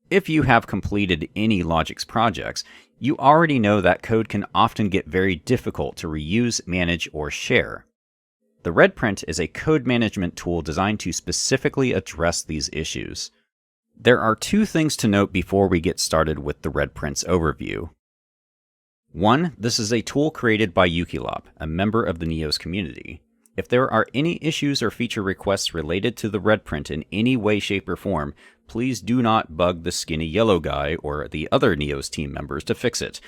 If you have completed any Logix projects, you already know that code can often get very difficult to reuse, manage, or share. The Redprint is a code management tool designed to specifically address these issues. There are two things to note before we get started with the Redprint's overview. One, this is a tool created by Ukilop, a member of the Neos community. If there are any issues or feature requests related to the Redprint in any way, shape, or form, please do not bug the skinny yellow guy or the other Neos team members to fix it.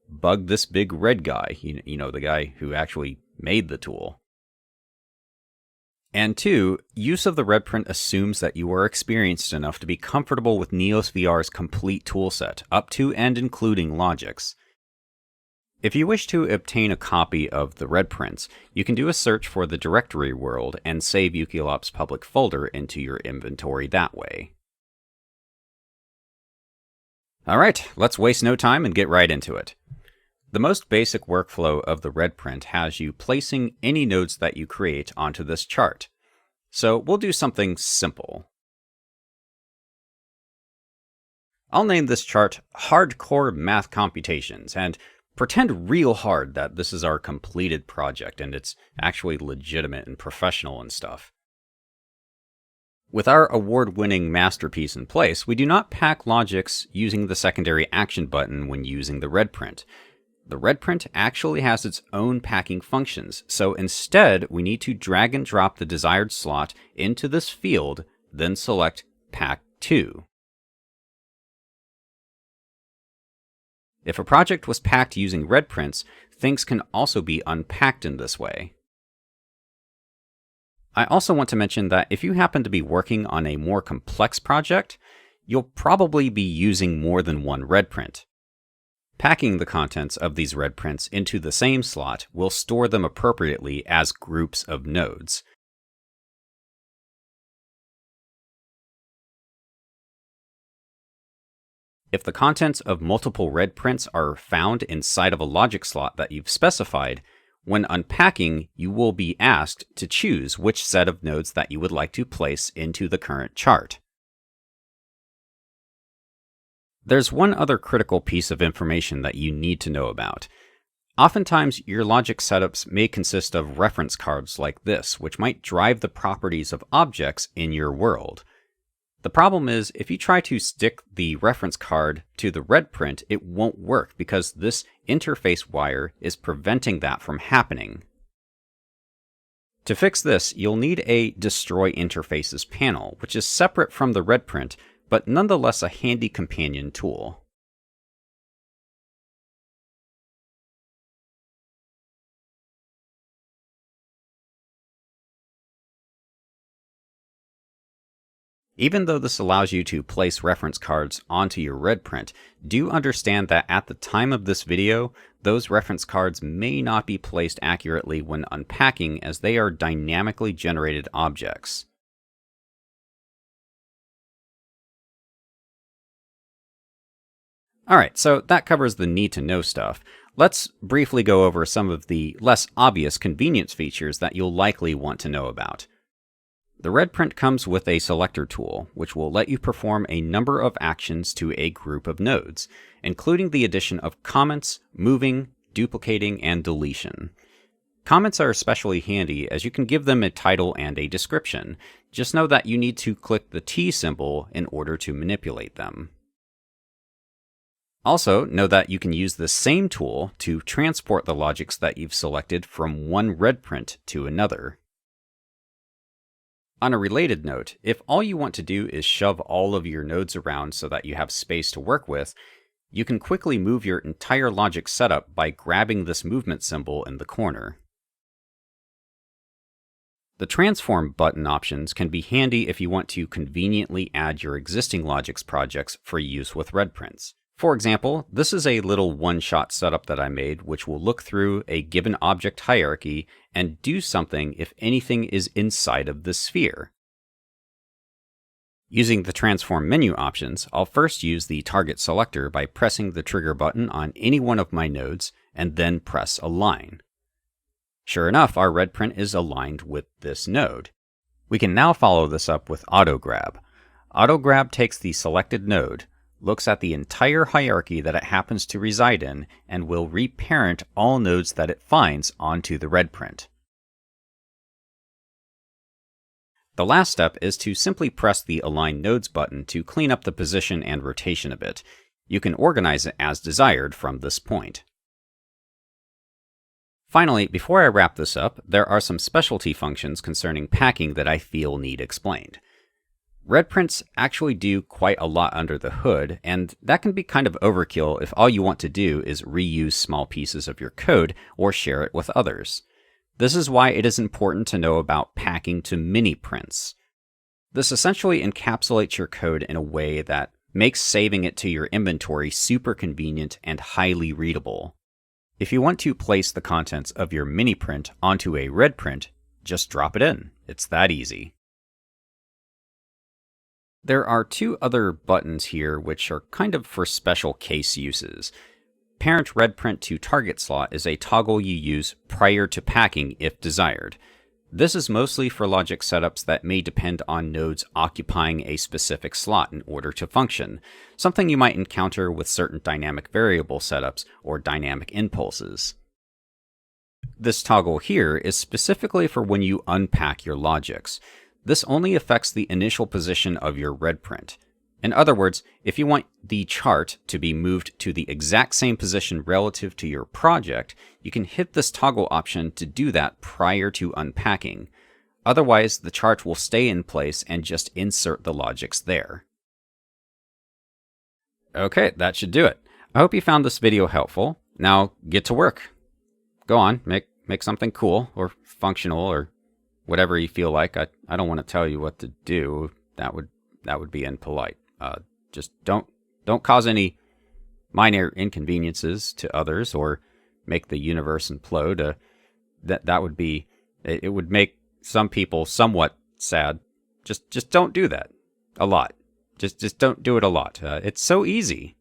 Bug this big red guy, you know, the guy who actually made the tool. And two, use of the Redprint assumes that you are experienced enough to be comfortable with NeosVr's complete toolset, up to and including Logix. If you wish to obtain a copy of the Redprints, you can do a search for the directory world and save Ukilop's public folder into your inventory that way. Alright, let's waste no time and get right into it. The most basic workflow of the Redprint has you placing any nodes that you create onto this chart. So we'll do something simple. I'll name this chart Hardcore Math Computations, and pretend real hard that this is our completed project and it's actually legitimate and professional and stuff. With our award-winning masterpiece in place, we do not pack Logix using the secondary action button when using the Redprint. The Redprint actually has its own packing functions, so instead we need to drag and drop the desired slot into this field, then select Pack To. If a project was packed using Redprints, things can also be unpacked in this way. I also want to mention that if you happen to be working on a more complex project, you'll probably be using more than one Redprint. Packing the contents of these Redprints into the same slot will store them appropriately as groups of nodes. If the contents of multiple Redprints are found inside of a logic slot that you've specified, when unpacking, you will be asked to choose which set of nodes that you would like to place into the current chart. There's one other critical piece of information that you need to know about. Oftentimes, your logic setups may consist of reference cards like this, which might drive the properties of objects in your world. The problem is, if you try to stick the reference card to the Redprint, it won't work because this interface wire is preventing that from happening. To fix this, you'll need a Destroy Interfaces panel, which is separate from the Redprint, but nonetheless a handy companion tool. Even though this allows you to place reference cards onto your Redprint, do understand that at the time of this video, those reference cards may not be placed accurately when unpacking as they are dynamically generated objects. Alright, so that covers the need-to-know stuff. Let's briefly go over some of the less obvious convenience features that you'll likely want to know about. The Redprint comes with a selector tool, which will let you perform a number of actions to a group of nodes, including the addition of comments, moving, duplicating, and deletion. Comments are especially handy as you can give them a title and a description. Just know that you need to click the T symbol in order to manipulate them. Also, know that you can use the same tool to transport the logics that you've selected from one Redprint to another. On a related note, if all you want to do is shove all of your nodes around so that you have space to work with, you can quickly move your entire logic setup by grabbing this movement symbol in the corner. The transform button options can be handy if you want to conveniently add your existing Logix projects for use with Redprints. For example, this is a little one-shot setup that I made which will look through a given object hierarchy and do something if anything is inside of the sphere. Using the transform menu options, I'll first use the target selector by pressing the trigger button on any one of my nodes and then press align. Sure enough, our Redprint is aligned with this node. We can now follow this up with auto grab. Auto grab takes the selected node, looks at the entire hierarchy that it happens to reside in and will reparent all nodes that it finds onto the Redprint. The last step is to simply press the Align Nodes button to clean up the position and rotation a bit. You can organize it as desired from this point. Finally, before I wrap this up, there are some specialty functions concerning packing that I feel need explained. Redprints actually do quite a lot under the hood, and that can be kind of overkill if all you want to do is reuse small pieces of your code or share it with others. This is why it is important to know about packing to mini prints. This essentially encapsulates your code in a way that makes saving it to your inventory super convenient and highly readable. If you want to place the contents of your mini print onto a Redprint, just drop it in. It's that easy. There are two other buttons here which are kind of for special case uses. Parent Redprint to Target slot is a toggle you use prior to packing if desired. This is mostly for logic setups that may depend on nodes occupying a specific slot in order to function, something you might encounter with certain dynamic variable setups or dynamic impulses. This toggle here is specifically for when you unpack your logics. This only affects the initial position of your Redprint. In other words, if you want the chart to be moved to the exact same position relative to your project, you can hit this toggle option to do that prior to unpacking. Otherwise, the chart will stay in place and just insert the logics there. Okay, that should do it. I hope you found this video helpful. Now get to work. Go on, make something cool or functional or whatever you feel like. I don't want to tell you what to do. That would be impolite. Just don't cause any minor inconveniences to others or make the universe implode. That would be, it would make some people somewhat sad. Just don't do that a lot. Just don't do it a lot. It's so easy.